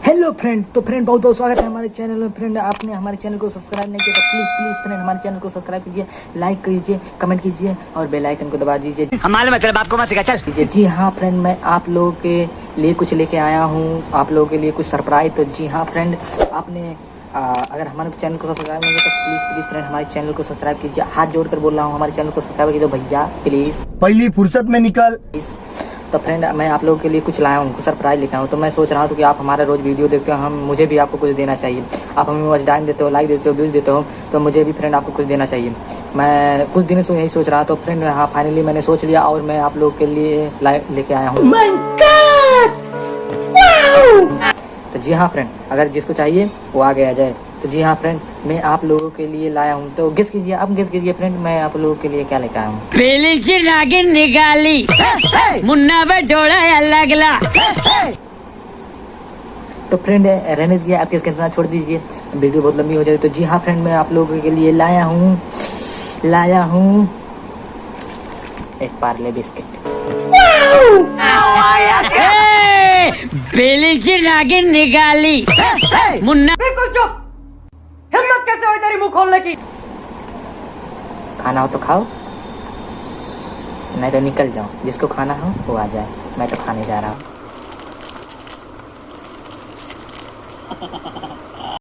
Hello friend, तो friend बहुत बहुत स्वागत है हमारे चैनल में। फ्रेंड आपने हमारे चैनल को सब्सक्राइब नहीं किया तो प्लीज प्लीज फ्रेंड हमारे चैनल को सब्सक्राइब कीजिए, लाइक कीजिए, कमेंट कीजिए और बेल आइकन को दबा दीजिए। हमारे मतलब आपको मत सिखा चल। जी हाँ फ्रेंड, मैं आप लोगों के लिए कुछ लेके आया हूँ, आप लोगों के लिए कुछ सरप्राइज। तो जी हाँ फ्रेंड, आपने अगर हमारे चैनल को सब्सक्राइब नहीं किया तो प्लीज प्लीज फ्रेंड हमारे चैनल को सब्सक्राइब कीजिए। हाथ जोड़कर बोल रहा हूँ, हमारे चैनल को सब्सक्राइब कीजिए भैया प्लीज, पहली फुर्सत में निकल। तो फ्रेंड मैं आप लोगों के लिए कुछ लाया हूँ, कुछ सरप्राइज लेके आया हूँ। तो मैं सोच रहा हूँ कि आप हमारा रोज वीडियो देखते हो, मुझे भी आपको कुछ देना चाहिए। आप हमें वॉच टाइम देते हो, लाइक देते हो, व्यूज देते हो, तो मुझे भी फ्रेंड आपको कुछ देना चाहिए। मैं कुछ दिनों से यही सोच रहा। तो फ्रेंड हाँ, फाइनली मैंने सोच लिया और मैं आप लोगों के लिए लेके आया हूँ। तो जी हाँ फ्रेंड, अगर जिसको चाहिए वो आगे आ जाए। तो जी हाँ फ्रेंड, मैं आप लोगों के लिए लाया हूँ। तो गेस कीजिए, आप गेस कीजिए फ्रेंड, मैं आप लोगों के लिए क्या लेकर आया हूँ। पहले से नागिन निकाली मुन्ना पर ढोड़ा लगला। तो फ्रेंड रहने दीजिए, आप गेस करना छोड़ दीजिए, वीडियो बहुत लंबी हो जाए। तो जी हाँ फ्रेंड, मैं आप लोगों के लिए लाया हूँ एक पार्ले बिस्किट। पहले से नागिन निकाली मुन्ना। बिल्कुल चुप, हिम्मत कैसे हुई तेरी मुंह खोलने की? खाना हो तो खाओ, नहीं तो निकल जाओ। जिसको खाना हो वो आ जाए, मैं तो खाने जा रहा हूँ।